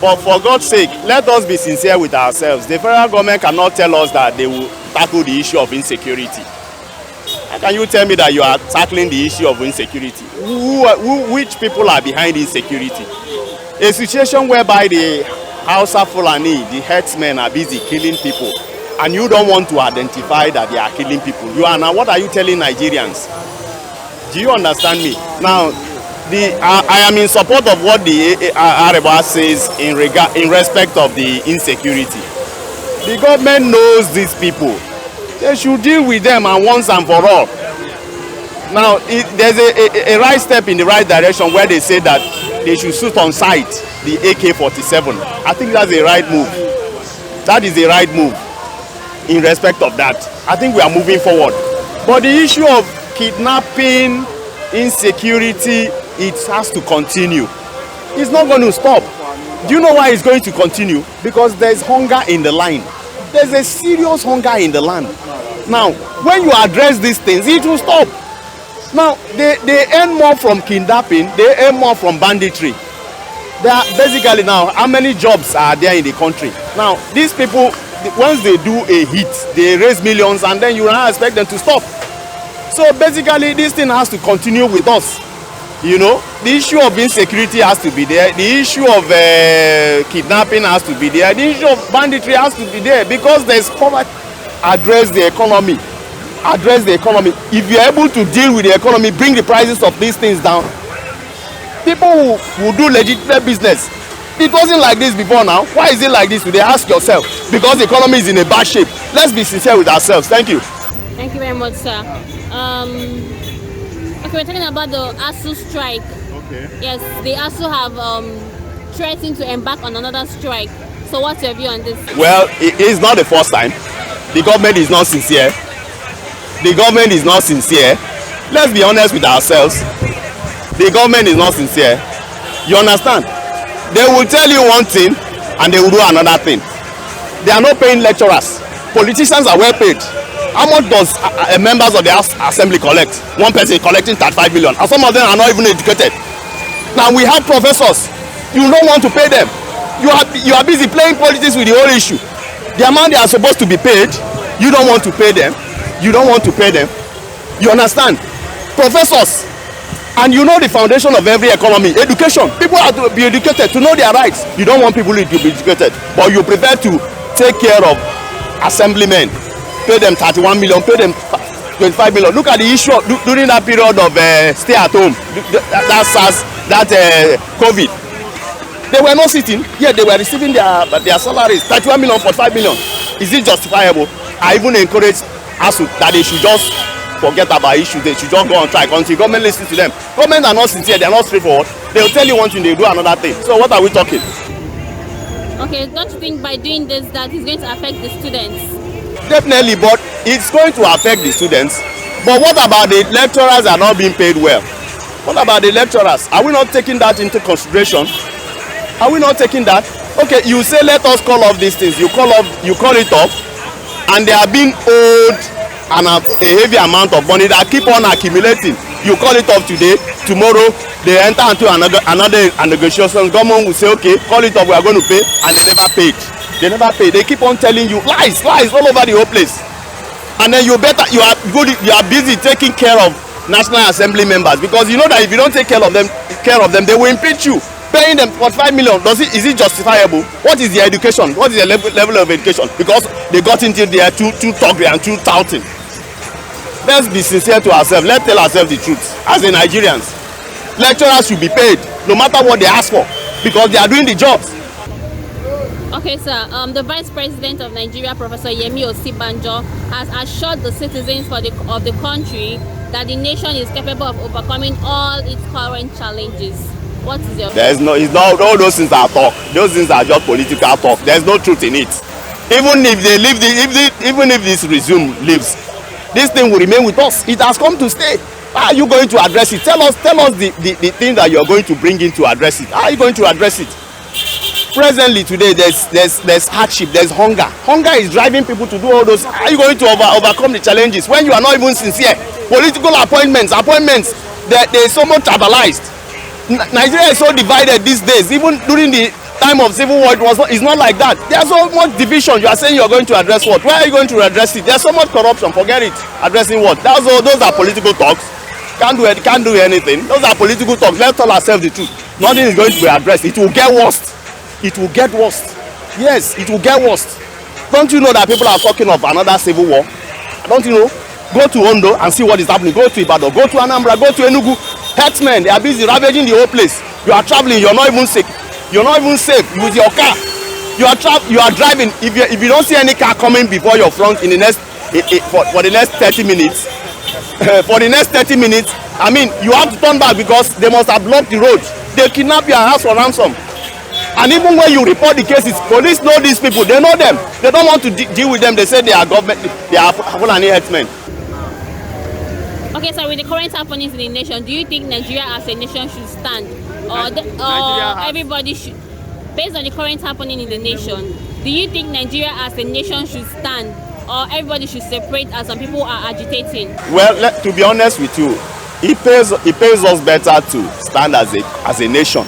But for God's sake, let us be sincere with ourselves. The federal government cannot tell us that they will tackle the issue of insecurity. How can you tell me that you are tackling the issue of insecurity? Which people are behind insecurity? A situation whereby the Hausa Fulani, the herdsmen, are busy killing people, and you don't want to identify that they are killing people. Now, what are you telling Nigerians? Do you understand me? Now, I am in support of what the Areba says in respect of the insecurity. The government knows these people. They should deal with them and once and for all. Now, there's a right step in the right direction where they say that they should shoot on sight the AK-47. I think that's a right move. That is a right move in respect of that. I think we are moving forward. But the issue of kidnapping, insecurity, it has to continue. It's not going to stop. Do you know why it's going to continue? Because there's hunger in the land. There's a serious hunger in the land. Now, when you address these things, it will stop. Now, they earn more from kidnapping, they earn more from banditry. They are basically now, how many jobs are there in the country? Now, these people, once they do a hit, they raise millions and then you don't expect them to stop. So basically, this thing has to continue with us. You know, the issue of insecurity has to be there. The issue of kidnapping has to be there. The issue of banditry has to be there because there's poverty. Address the economy. Address the economy. If you're able to deal with the economy, bring the prices of these things down. People who do legitimate business. It wasn't like this before now. Why is it like this today? Ask yourself. Because the economy is in a bad shape. Let's be sincere with ourselves. Thank you. Thank you very much, sir. Okay, we're talking about the ASU strike. Okay. Yes, the ASU have threatened to embark on another strike. So what's your view on this? Well, it's not the first time. The government is not sincere. The government is not sincere. Let's be honest with ourselves. The government is not sincere. You understand? They will tell you one thing and they will do another thing. They are not paying lecturers. Politicians are well paid. How much does members of the assembly collect? One person collecting 35 million, and some of them are not even educated. Now we have professors. You don't want to pay them. You are busy playing politics with the whole issue. The amount they are supposed to be paid, you don't want to pay them. You don't want to pay them. You understand? Professors, and you know the foundation of every economy, education. People have to be educated to know their rights. You don't want people to be educated, but you prefer to take care of assemblymen. Pay them 31 million, pay them 25 million. Look at the issue during that period of stay at home, COVID. They were not sitting, yet they were receiving their salaries, 31 million, 45 million. Is it justifiable? I even encourage ASU that they should just forget about issues. They should just go on strike until government listens to them. Government are not sincere, they are not straightforward. They will tell you one thing, they will do another thing. So what are we talking? Okay, don't you think by doing this that is going to affect the students? Definitely, but it's going to affect the students. But what about the lecturers are not being paid well? What about the lecturers? Are we not taking that into consideration? Are we not taking that? Okay, you say let us call off these things. You call it off, and they are being owed a heavy amount of money that keep on accumulating. You call it off today, tomorrow they enter into another negotiation. Government will say, okay, call it off, we are going to pay, and they never paid. They never pay. They keep on telling you lies all over the whole place. And then you are busy taking care of National Assembly members because you know that if you don't take care of them, they will impeach you. Paying them 45 million, is it justifiable? What is their education? What is their level of education? Because they got into there too talky and too touting. Let's be sincere to ourselves. Let's tell ourselves the truth. As in Nigerians, lecturers should be paid no matter what they ask for because they are doing the jobs. Okay, sir. The Vice President of Nigeria, Professor Yemi Osibanjo, has assured the citizens of the country that the nation is capable of overcoming all its current challenges. What is your? It's not all those things are talk. Those things are just political talk. There's no truth in it. Even if they leave, even if this resume leaves, this thing will remain with us. It has come to stay. How are you going to address it? Tell us the thing that you're going to bring in to address it. How are you going to address it? Presently today there's hardship, there's hunger. Hunger is driving people to do all those. How are you going to overcome the challenges when you are not even sincere? Political appointments, they're so much tribalized. Nigeria is so divided these days. Even during the time of civil war, it's not like that. There's so much division. You are saying you are going to address what? Where are you going to address it? There's so much corruption. Forget it. Addressing what? Those are political talks. Can't do anything. Those are political talks. Let's tell ourselves the truth. Nothing is going to be addressed. It will get worse. It will get worse. Yes, it will get worse. Don't you know that people are talking of another civil war? Don't you know? Go to Ondo and see what is happening. Go to Ibadan. Go to Anambra. Go to Enugu. Herdsmen, they are busy ravaging the whole place. You are traveling. You're not even sick. You're not even safe with your car. You are driving. If you don't see any car coming before your front in the next for the next 30 minutes, for the next 30 minutes, I mean, you have to turn back because they must have blocked the road. They kidnap you and ask for ransom. And even when you report the cases, police know these people. They know them. They don't want to deal with them. They say they are government. They are Fulani herdsmen. Okay, so with the current happenings in the nation, do you think Nigeria as a nation should stand, or everybody should? Based on the current happening in the nation, do you think Nigeria as a nation should stand, or everybody should separate as some people are agitating? Well, to be honest with you, it pays us better to stand as a nation.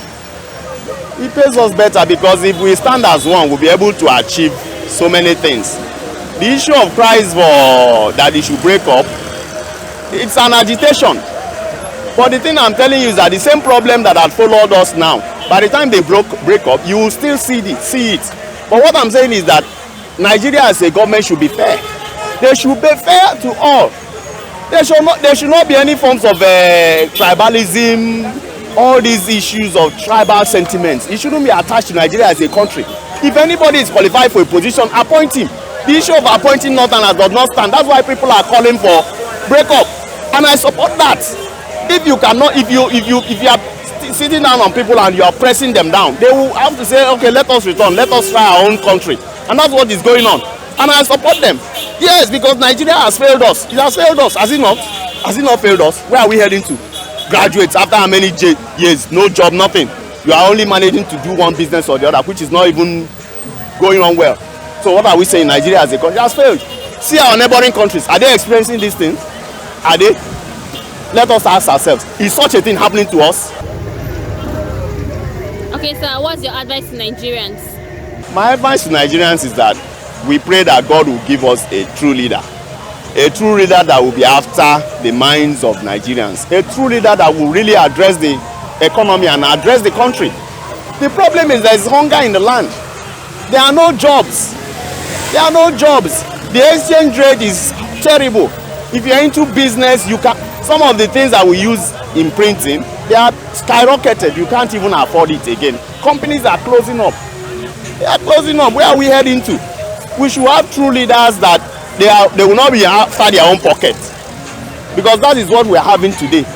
It pays us better because if we stand as one, we'll be able to achieve so many things. The issue of cries for that they should break up, it's an agitation. But the thing I'm telling you is that the same problem that had followed us now, by the time they break up, you will still see it. But what I'm saying is that Nigeria as a government should be fair. They should be fair to all. There should not be any forms of tribalism, all these issues of tribal sentiments. It shouldn't be attached to Nigeria as a country. If anybody is qualified for a position, appoint him. The issue of appointing Northerners does not stand. That's why people are calling for break up. And I support that. If you are sitting down on people and you are pressing them down, they will have to say, okay, let us return, let us try our own country. And that's what is going on. And I support them. Yes, because Nigeria has failed us. It has failed us, has it not? Has it not failed us? Where are we heading to? Graduates after how many years, no job, nothing. You are only managing to do one business or the other, which is not even going on well. So what are we saying? Nigeria as a country has failed. See our neighboring countries. Are they experiencing these things? Are they? Let us ask ourselves, is such a thing happening to us? Okay, so what's your advice to Nigerians? My advice to Nigerians is that we pray that God will give us a true leader. A true leader that will be after the minds of Nigerians. A true leader that will really address the economy and address the country. The problem is there is hunger in the land. There are no jobs. There are no jobs. The exchange rate is terrible. If you are into business, you can. Some of the things that we use in printing, they are skyrocketed. You can't even afford it again. Companies are closing up. They are closing up. Where are we heading to? We should have true leaders that they will not be after their own pocket, because that is what we are having today.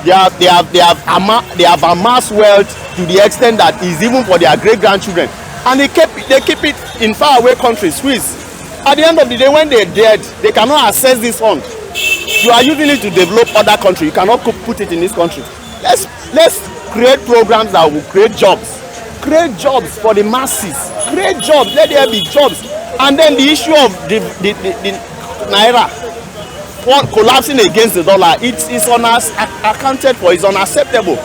They have amassed wealth to the extent that is even for their great grandchildren, and they keep it in faraway countries. Swiss. At the end of the day, when they are dead, they cannot access this fund. You are using it to develop other country. You cannot put it in this country. Let's create programs that will create jobs. Create jobs for the masses. Create jobs. Let there be jobs. And then the issue of the naira collapsing against the dollar, it's accounted for. It's unacceptable.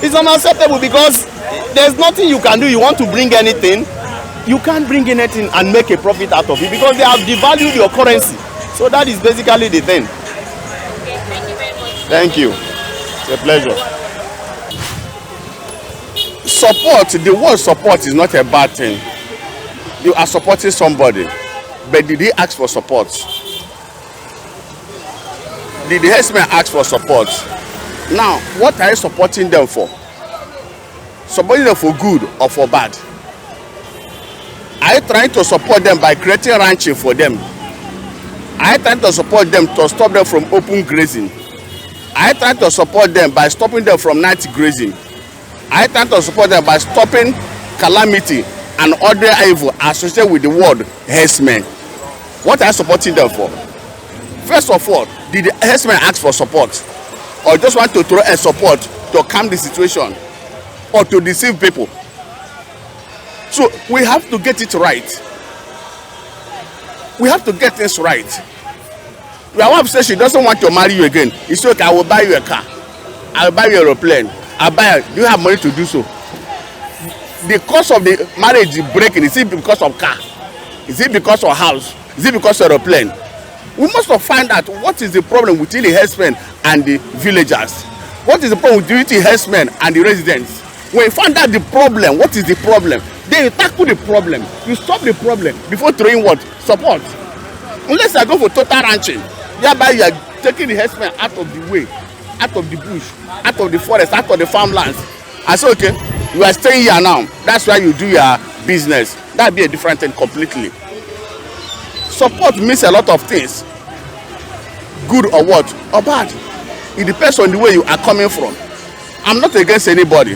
It's unacceptable because there's nothing you can do. You want to bring anything, you can't bring anything and make a profit out of it because they have devalued your currency. So that is basically the thing. Okay, thank you very much. Thank you. It's a pleasure. Support, the word support is not a bad thing. You are supporting somebody, but did he ask for support? Did the herdsmen ask for support? Now, what are you supporting them for? Supporting them for good or for bad? Are you trying to support them by creating ranching for them? Are you trying to support them to stop them from open grazing? Are you trying to support them by stopping them from night grazing? Are you trying to support them by stopping calamity and other evil associated with the word herdsmen? What are you supporting them for? First of all, did the herdsmen ask for support? Or just want to throw a support to calm the situation? Or to deceive people? So we have to get it right. We have to get this right. Your wife says she doesn't want to marry you again. It's okay, I will buy you a car. I will buy you an aeroplane. Do you have money to do so? the cause of the marriage breaking, is it because of car? Is it because of house? Is it because of aeroplane? We must find out what is the problem between the herdsmen and the villagers. What is the problem between the herdsmen and the residents? When you find out the problem, what is the problem? Then you tackle the problem. You stop the problem before throwing what? Support. Unless I go for total ranching, thereby you are taking the herdsmen out of the way, out of the bush, out of the forest, out of the farmlands. I say, okay, you are staying here now. That's why you do your business. That be a different thing completely. Support means a lot of things. Good or what? Or bad. It depends on the way you are coming from. I'm not against anybody.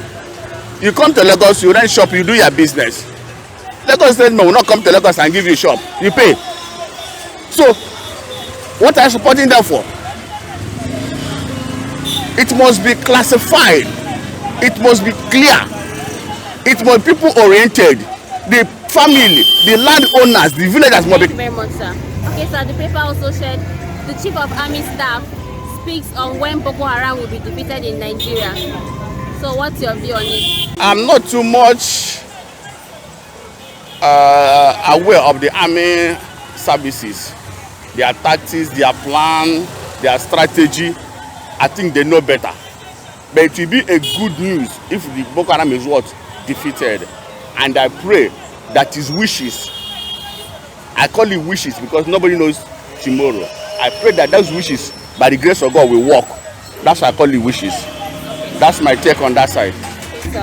You come to Lagos, you rent shop, you do your business. Lagos State will not come to Lagos and give you a shop. You pay. So, what are you supporting them for? It must be classified. It must be clear. It must be people-oriented. The family, the landowners, the villagers must be... Thank you very much, sir. Okay, sir, the paper also said the Chief of Army Staff speaks on when Boko Haram will be defeated in Nigeria. So what's your view on it? I'm not too much aware of the army services, their tactics, their plan, their strategy. I think they know better. But it will be a good news if the Boko Haram is what? Defeated. And I pray that his wishes, I call it wishes because nobody knows tomorrow. I pray that those wishes, by the grace of God, will work. That's why I call it wishes. That's my take on that side. So,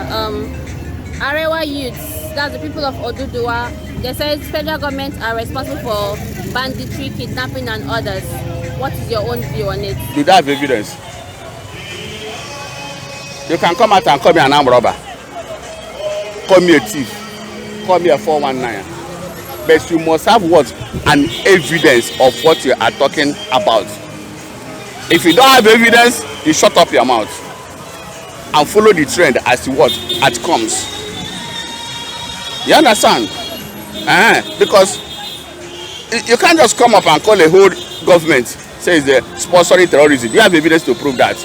Arewa youths, that's the people of Oduduwa, they said federal government are responsible for banditry, kidnapping and others. What is your own view on it? Do they have evidence? You can come out and call me an armed robber. Call me a thief. Call me a 419. But you must have what? An evidence of what you are talking about. If you don't have evidence, you shut up your mouth and follow the trend as to what? As it comes. You understand? Because you can't just come up and call a whole government, say it's sponsoring terrorism. You have evidence to prove that.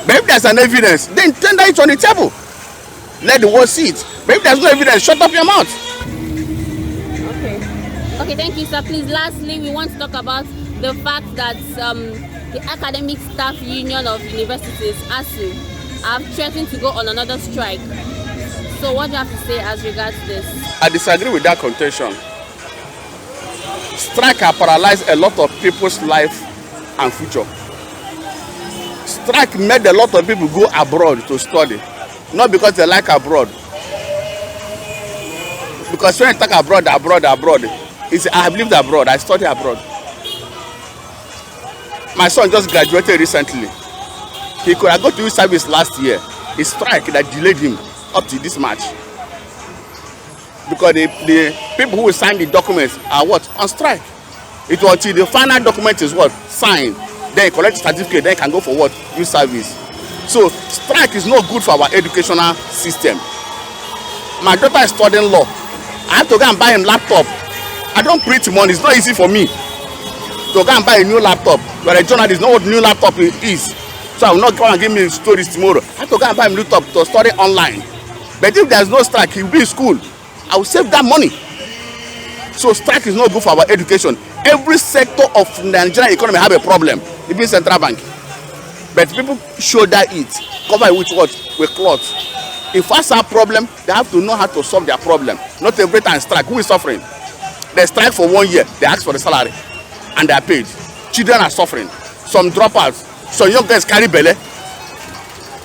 But if there's an evidence, then tender it on the table. Let the world see it. But if there's no evidence, shut up your mouth. Okay, thank you, sir. Please, lastly, we want to talk about the fact that the Academic Staff Union of Universities, Acer, have threatened to go on another strike. So what do you have to say as regards this? I disagree with that contention. Strike has paralyzed a lot of people's life and future. Strike made a lot of people go abroad to study. Not because they like abroad. Because when you talk abroad, it's I have lived abroad, I studied abroad. My son just graduated recently. He could have got to his service last year. It's strike that delayed him up to this March. Because the people who sign the documents are what? On strike. It was until the final document is what? Signed. Then you collect the certificate, then you can go for what? Use service. So strike is not good for our educational system. My daughter is studying law. I have to go and buy him laptop. I don't print money. It's not easy for me to go and buy a new laptop. But a journalist know what new laptop is. So I will not come and give me stories tomorrow. I have to go and buy him laptop to study online. But if there's no strike, he will be in school. I will save that money. So strike is not good for our education. Every sector of Nigerian economy have a problem. Even central bank. But people shoulder it, cover it with what? With cloth. If that's a problem, they have to know how to solve their problem. Not every time strike. Who is suffering? They strike for 1 year. They ask for the salary. And they are paid. Children are suffering. Some dropouts. Some young guys carry belly.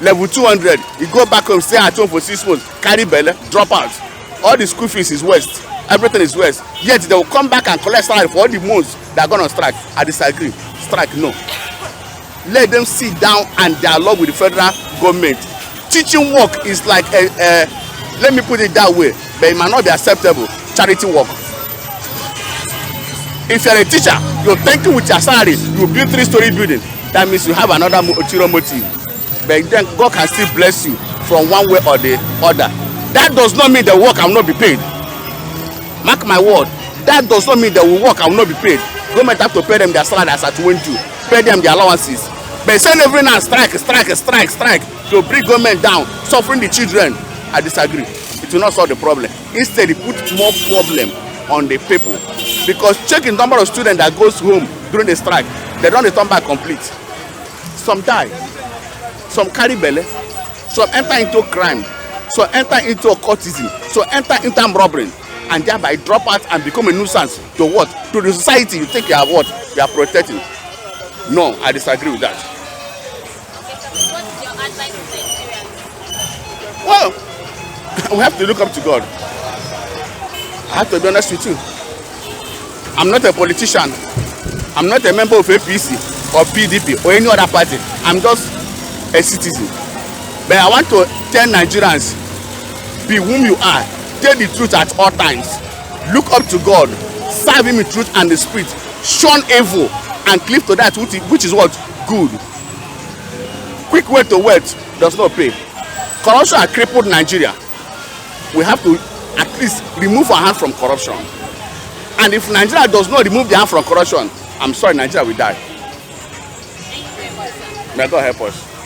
Level 200. You go back home, stay at home for 6 months. Carry belly. Dropouts. All the school fees is waste. Everything is waste. Yet they will come back and collect salary for all the months they are going on strike. I disagree. Strike, no. Let them sit down and dialogue with the federal government. Teaching work is like let me put it that way, but it might not be acceptable. Charity work. If you're a teacher, you're thinking with your salary, you build 3-story building. That means you have another ulterior motive. But then God can still bless you from one way or the other. That does not mean the work will not be paid. Mark my word. That does not mean the work will not be paid. Government have to pay them their salary as at 22, pay them their allowances. But saying every now strike to bring government down, suffering the children, I disagree. It it will not solve the problem. Instead, it put more problem on the people. Because check the number of students that goes home during the strike, they don't return back complete. Some die, some carry belly, some enter into crime, some enter into occultism, some enter into armed robbery, and thereby drop out and become a nuisance to what? To the society you think you are what? You are protecting. No, I disagree with that. What is your advice to Nigerians? Well, we have to look up to God. I have to be honest with you. I'm not a politician. I'm not a member of APC or PDP or any other party. I'm just a citizen. But I want to tell Nigerians, be whom you are. Tell the truth at all times. Look up to God. Serve Him in truth and the Spirit. Shun evil and cleave to that which is what? Good. Quick way to wealth does not pay. Corruption has crippled Nigeria. We have to at least remove our hand from corruption. And if Nigeria does not remove their hand from corruption, I'm sorry, Nigeria will die. Thank you very much, sir. May God help us.